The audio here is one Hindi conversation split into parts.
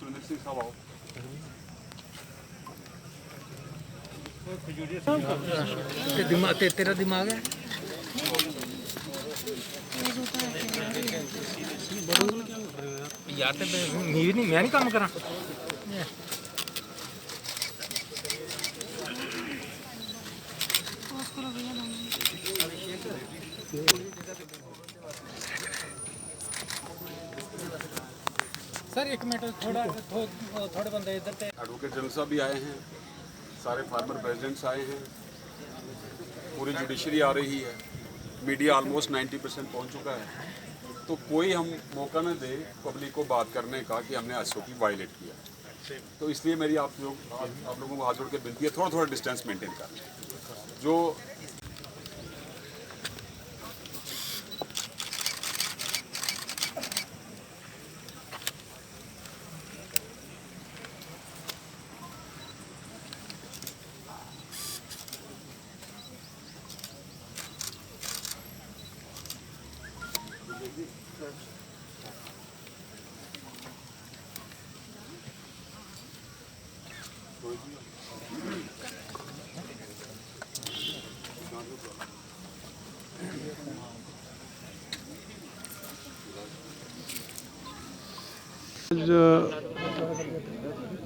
मिनिस्टर साहब आओ। तेरा दिमाग है यार ते मैं नहीं काम करा सर एक मिनट थोड़े बंदे इधर पे। एडवोकेट जनरल साहब भी आए हैं, सारे फार्मर प्रेसिडेंट्स आए हैं, पूरी जुडिशरी आ रही है, मीडिया ऑलमोस्ट 90% पहुंच चुका है। तो कोई हम मौका न दे पब्लिक को बात करने का कि हमने एसओपी वायलेट किया। तो इसलिए मेरी आप लोगों को हाथ जोड़ के विनती है, थोड़ा थोड़ा डिस्टेंस मेंटेन कर लें। जो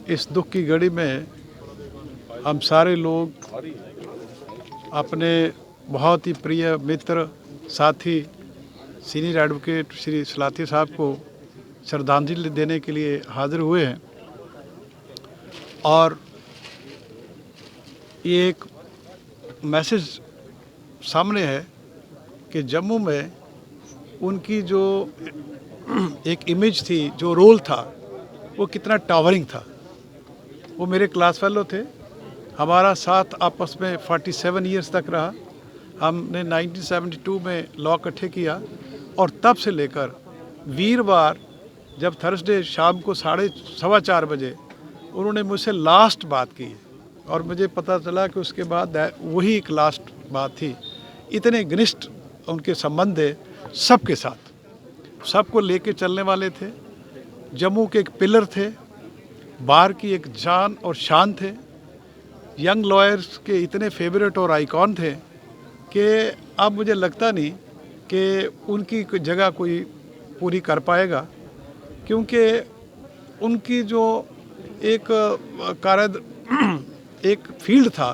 इस दुख की घड़ी में हम सारे लोग अपने बहुत ही प्रिय मित्र साथी सीनियर एडवोकेट श्री सलाथिया साहब को श्रद्धांजलि देने के लिए हाजिर हुए हैं। और ये एक मैसेज सामने है कि जम्मू में उनकी जो एक इमेज थी, जो रोल था, वो कितना टावरिंग था। वो मेरे क्लास फेलो थे, हमारा साथ आपस में 47 इयर्स तक रहा। हमने 1972 में लॉ इकट्ठे किया और तब से लेकर वीरवार जब थर्सडे शाम को 4:15 बजे उन्होंने मुझसे लास्ट बात की और मुझे पता चला कि उसके बाद वही एक लास्ट बात थी। इतने घनिष्ठ उनके संबंध है सबके साथ, सबको लेके चलने वाले थे। जम्मू के एक पिलर थे, बार की एक जान और शान थे। यंग लॉयर्स के इतने फेवरेट और आइकॉन थे कि अब मुझे लगता नहीं कि उनकी जगह कोई पूरी कर पाएगा, क्योंकि उनकी जो एक एक फील्ड था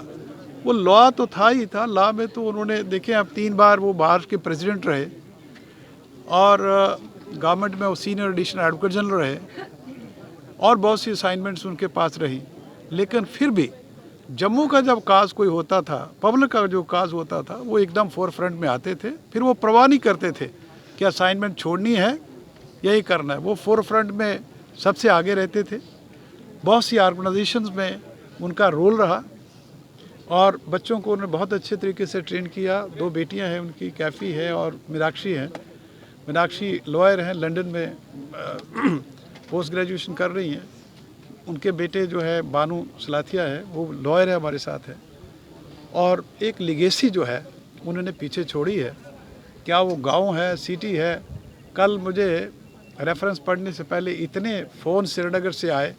वो लॉ तो था ही था। लॉ में तो उन्होंने देखे, अब 3 बार वो बार के प्रेसिडेंट रहे और गवर्नमेंट में वो सीनियर एडिशनल एडवोकेट जनरल रहे और बहुत सी असाइनमेंट्स उनके पास रही। लेकिन फिर भी जम्मू का जब काज कोई होता था, पब्लिक का जो काज होता था, वो एकदम फोर फ्रंट में आते थे। फिर वो परवाह नहीं करते थे कि असाइनमेंट छोड़नी है, यही करना है। वो फोर फ्रंट में सबसे आगे रहते थे। बहुत सी ऑर्गेनाइजेशंस में उनका रोल रहा और बच्चों को उन्होंने बहुत अच्छे तरीके से ट्रेन किया। 2 बेटियां हैं उनकी, कैफ़ी है और मीनाक्षी हैं। मीनाक्षी लॉयर हैं, लंदन में पोस्ट ग्रेजुएशन कर रही हैं। उनके बेटे जो है बानू सलाथिया है, वो लॉयर है, हमारे साथ है। और एक लिगेसी जो है उन्होंने पीछे छोड़ी है। क्या वो गांव है, सिटी है? कल मुझे रेफरेंस पढ़ने से पहले इतने फ़ोन श्रीनगर से आए।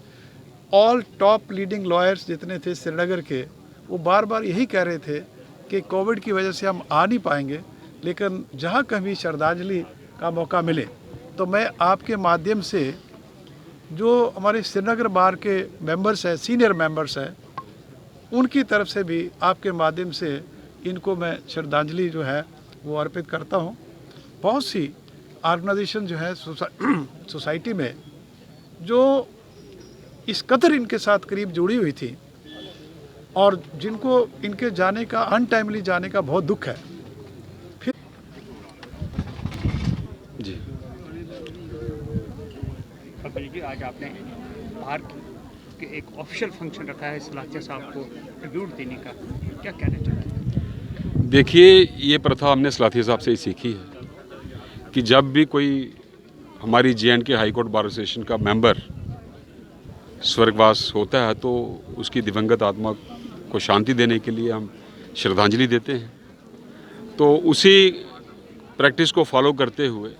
ऑल टॉप लीडिंग लॉयर्स जितने थे श्रीनगर के, वो बार बार यही कह रहे थे कि कोविड की वजह से हम आ नहीं पाएंगे, लेकिन जहाँ कहीं श्रद्धांजलि का मौका मिले तो मैं आपके माध्यम से जो हमारे श्रीनगर बार के मेंबर्स हैं, सीनियर मेंबर्स हैं, उनकी तरफ से भी आपके माध्यम से इनको मैं श्रद्धांजलि जो है वो अर्पित करता हूँ। बहुत सी ऑर्गेनाइजेशन जो है सोसाइटी में जो इस कदर इनके साथ करीब जुड़ी हुई थी और जिनको इनके जाने का, अनटाइमली जाने का बहुत दुख है। फिर जी आज आपने बाहर के एक ऑफिशियल फंक्शन रखा है सलाथिया साहब को ट्रिब्यूट देने का, क्या कहना चाहते हैं? देखिए, ये प्रथा हमने सलाथिया साहब से ही सीखी है कि जब भी कोई हमारी JNK high court bar association का मेंबर स्वर्गवास होता है तो उसकी दिवंगत आत्मा को शांति देने के लिए हम श्रद्धांजलि देते हैं। तो उसी प्रैक्टिस को फॉलो करते हुए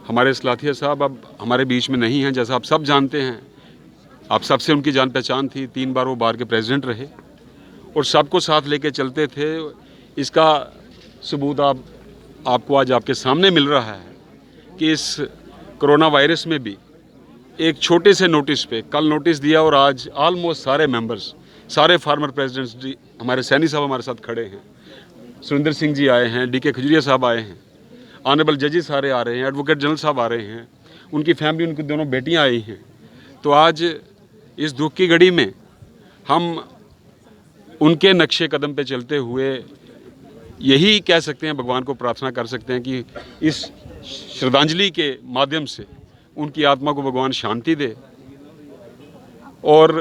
हमारे सलाथिया साहब अब हमारे बीच में नहीं हैं। जैसा आप सब जानते हैं आप सबसे उनकी जान पहचान थी, 3 बार वो बार के प्रेसिडेंट रहे और सबको साथ लेके चलते थे। इसका सबूत आपको आज आपके सामने मिल रहा है कि इस कोरोना वायरस में भी एक छोटे से नोटिस पे कल नोटिस दिया और आज ऑलमोस्ट सारे मेंबर्स, सारे फार्मर प्रेसिडेंट्स जी, हमारे सैनी साहब हमारे साथ खड़े हैं, सुरेंद्र सिंह जी आए हैं, DK खजुरिया साहब आए हैं, ऑनरेबल जजेस सारे आ रहे हैं, एडवोकेट जनरल साहब आ रहे हैं, उनकी फैमिली, उनकी दोनों बेटियां आई हैं। तो आज इस दुख की घड़ी में हम उनके नक्शे कदम पे चलते हुए यही कह सकते हैं, भगवान को प्रार्थना कर सकते हैं कि इस श्रद्धांजलि के माध्यम से उनकी आत्मा को भगवान शांति दे और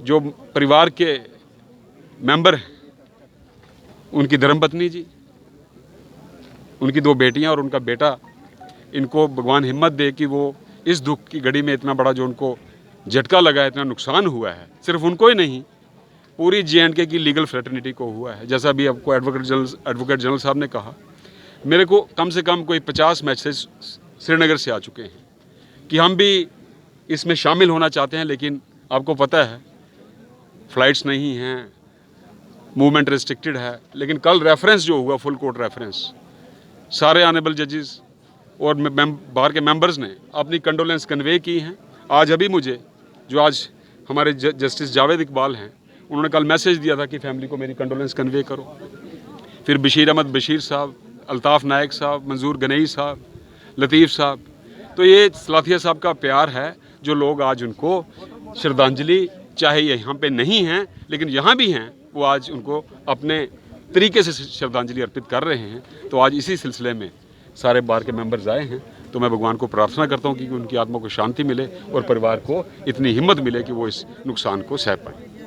जो परिवार के मेंबर हैं, उनकी धर्मपत्नी जी, उनकी 2 बेटियां और उनका बेटा, इनको भगवान हिम्मत दे कि वो इस दुख की घड़ी में इतना बड़ा जो उनको झटका लगा है, इतना नुकसान हुआ है, सिर्फ उनको ही नहीं पूरी JNK की लीगल फ्रेटर्निटी को हुआ है। जैसा भी आपको एडवोकेट जनरल साहब ने कहा, मेरे को कम से कम कोई 50 मैसेज श्रीनगर से आ चुके हैं कि हम भी इसमें शामिल होना चाहते हैं, लेकिन आपको पता है फ़्लाइट्स नहीं हैं, मूवमेंट रिस्ट्रिक्टेड है। लेकिन कल रेफरेंस जो हुआ, फुल कोर्ट रेफरेंस, सारे ऑनरेबल जजेस और बाहर के मेंबर्स ने अपनी कंडोलेंस कन्वे की हैं। आज अभी मुझे जो आज हमारे जस्टिस जावेद इकबाल हैं, उन्होंने कल मैसेज दिया था कि फैमिली को मेरी कंडोलेंस कन्वे करो। फिर बशीर अहमद बशीर साहब, अल्ताफ़ नायक साहब, मंजूर गनई साहब, लतीफ़ साहब, तो ये सलाथिया साहब का प्यार है जो लोग आज उनको श्रद्धांजलि, चाहे यहाँ पे नहीं हैं लेकिन यहाँ भी हैं, वो आज उनको अपने तरीके से श्रद्धांजलि अर्पित कर रहे हैं। तो आज इसी सिलसिले में सारे बार के मेंबर्स आए हैं। तो मैं भगवान को प्रार्थना करता हूँ कि उनकी आत्मा को शांति मिले और परिवार को इतनी हिम्मत मिले कि वो इस नुकसान को सह पाएँ।